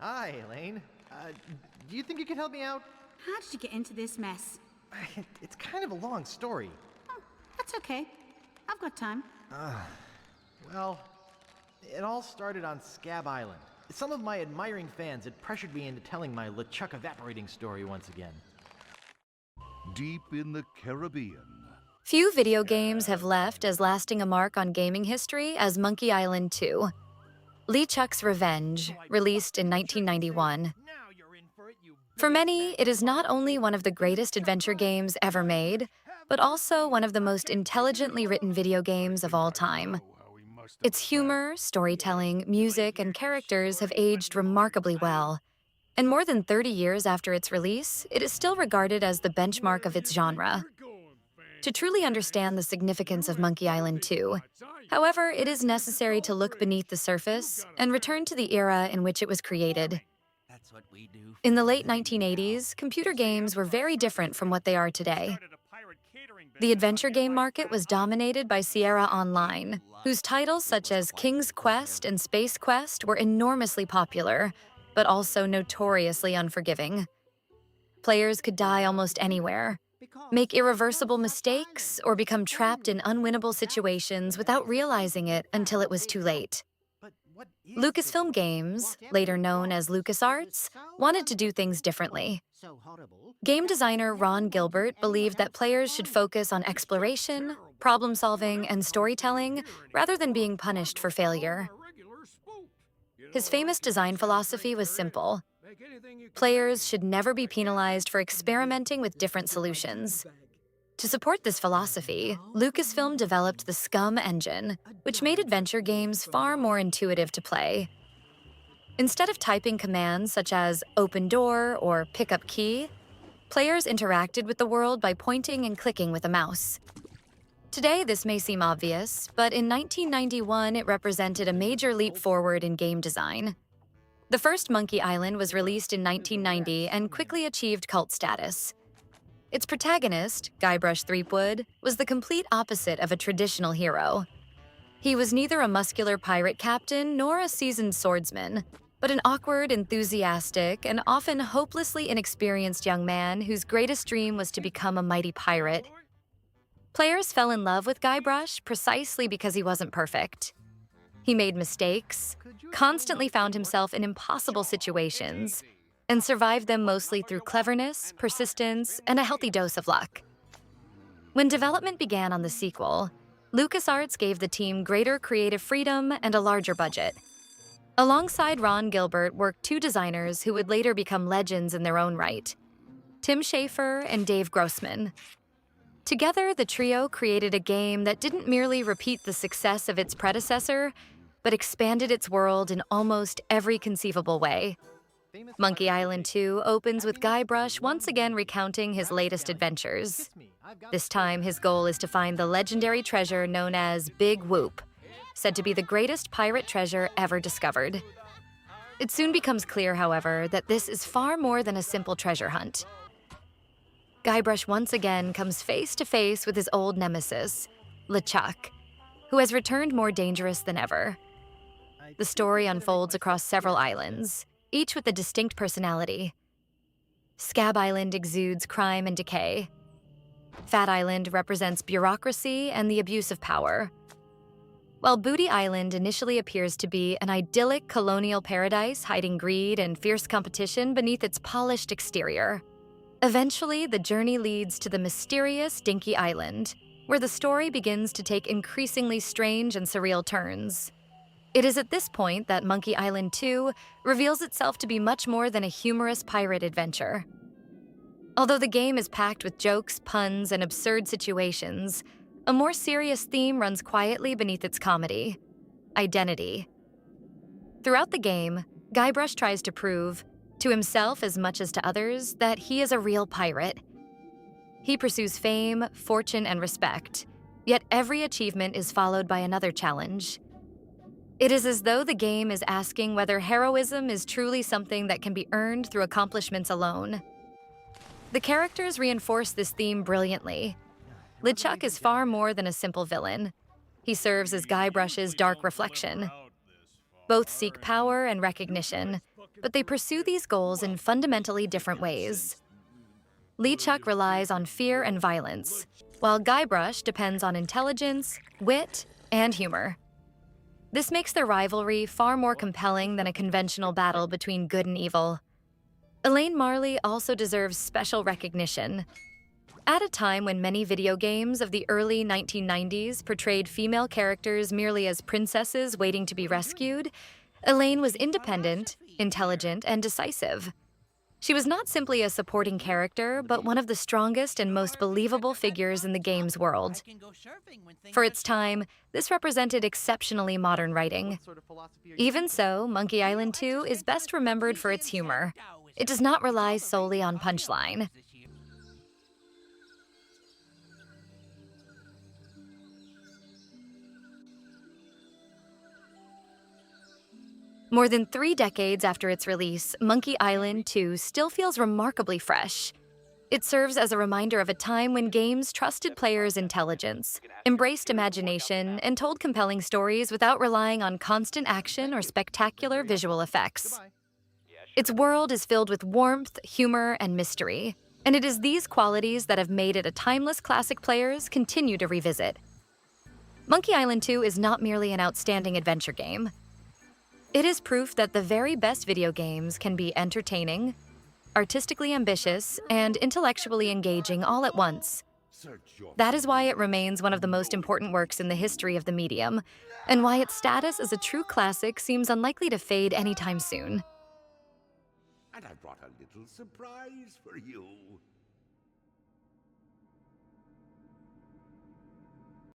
Hi, Elaine. Do you think you could help me out? How did you get into this mess? It's kind of a long story. Oh, that's okay. I've got time. Well, it all started on Scab Island. Some of my admiring fans had pressured me into telling my LeChuck evaporating story once again. Deep in the Caribbean. Few video games have left as lasting a mark on gaming history as Monkey Island 2. LeChuck's Revenge, released in 1991. For many, it is not only one of the greatest adventure games ever made, but also one of the most intelligently written video games of all time. Its humor, storytelling, music, and characters have aged remarkably well. And more than 30 years after its release, it is still regarded as the benchmark of its genre. To truly understand the significance of Monkey Island 2, however, it is necessary to look beneath the surface and return to the era in which it was created. In the late 1980s, computer games were very different from what they are today. The adventure game market was dominated by Sierra Online, whose titles such as King's Quest and Space Quest were enormously popular, but also notoriously unforgiving. Players could die almost anywhere, make irreversible mistakes, or become trapped in unwinnable situations without realizing it until it was too late. Lucasfilm Games, later known as LucasArts, wanted to do things differently. Game designer Ron Gilbert believed that players should focus on exploration, problem-solving, and storytelling rather than being punished for failure. His famous design philosophy was simple. Players should never be penalized for experimenting with different solutions. To support this philosophy, Lucasfilm developed the SCUM engine, which made adventure games far more intuitive to play. Instead of typing commands such as open door or pick up key, players interacted with the world by pointing and clicking with a mouse. Today, this may seem obvious, but in 1991, it represented a major leap forward in game design. The first Monkey Island was released in 1990 and quickly achieved cult status. Its protagonist, Guybrush Threepwood, was the complete opposite of a traditional hero. He was neither a muscular pirate captain nor a seasoned swordsman, but an awkward, enthusiastic, and often hopelessly inexperienced young man whose greatest dream was to become a mighty pirate. Players fell in love with Guybrush precisely because he wasn't perfect. He made mistakes, constantly found himself in impossible situations, and survived them mostly through cleverness, persistence, and a healthy dose of luck. When development began on the sequel, LucasArts gave the team greater creative freedom and a larger budget. Alongside Ron Gilbert worked two designers who would later become legends in their own right, Tim Schafer and Dave Grossman. Together, the trio created a game that didn't merely repeat the success of its predecessor, but expanded its world in almost every conceivable way. Monkey Island 2 opens with Guybrush once again recounting his latest adventures. This time, his goal is to find the legendary treasure known as Big Whoop, said to be the greatest pirate treasure ever discovered. It soon becomes clear, however, that this is far more than a simple treasure hunt. Guybrush once again comes face to face with his old nemesis, LeChuck, who has returned more dangerous than ever. The story unfolds across several islands, each with a distinct personality. Scab Island exudes crime and decay. Fat Island represents bureaucracy and the abuse of power. While Booty Island initially appears to be an idyllic colonial paradise hiding greed and fierce competition beneath its polished exterior. Eventually, the journey leads to the mysterious Dinky Island, where the story begins to take increasingly strange and surreal turns. It is at this point that Monkey Island 2 reveals itself to be much more than a humorous pirate adventure. Although the game is packed with jokes, puns, and absurd situations, a more serious theme runs quietly beneath its comedy: identity. Throughout the game, Guybrush tries to prove, to himself as much as to others, that he is a real pirate. He pursues fame, fortune, and respect, yet every achievement is followed by another challenge. It is as though the game is asking whether heroism is truly something that can be earned through accomplishments alone. The characters reinforce this theme brilliantly. LeChuck is far more than a simple villain. He serves as Guybrush's dark reflection. Both seek power and recognition, but they pursue these goals in fundamentally different ways. LeChuck relies on fear and violence, while Guybrush depends on intelligence, wit, and humor. This makes their rivalry far more compelling than a conventional battle between good and evil. Elaine Marley also deserves special recognition. At a time when many video games of the early 1990s portrayed female characters merely as princesses waiting to be rescued, Elaine was independent, intelligent, and decisive. She was not simply a supporting character, but one of the strongest and most believable figures in the game's world. For its time, this represented exceptionally modern writing. Even so, Monkey Island 2 is best remembered for its humor. It does not rely solely on punchline. More than 3 decades after its release, Monkey Island 2 still feels remarkably fresh. It serves as a reminder of a time when games trusted players' intelligence, embraced imagination, and told compelling stories without relying on constant action or spectacular visual effects. Its world is filled with warmth, humor, and mystery, and it is these qualities that have made it a timeless classic players continue to revisit. Monkey Island 2 is not merely an outstanding adventure game. It is proof that the very best video games can be entertaining, artistically ambitious, and intellectually engaging all at once. That is why it remains one of the most important works in the history of the medium, and why its status as a true classic seems unlikely to fade anytime soon. And I brought a little surprise for you.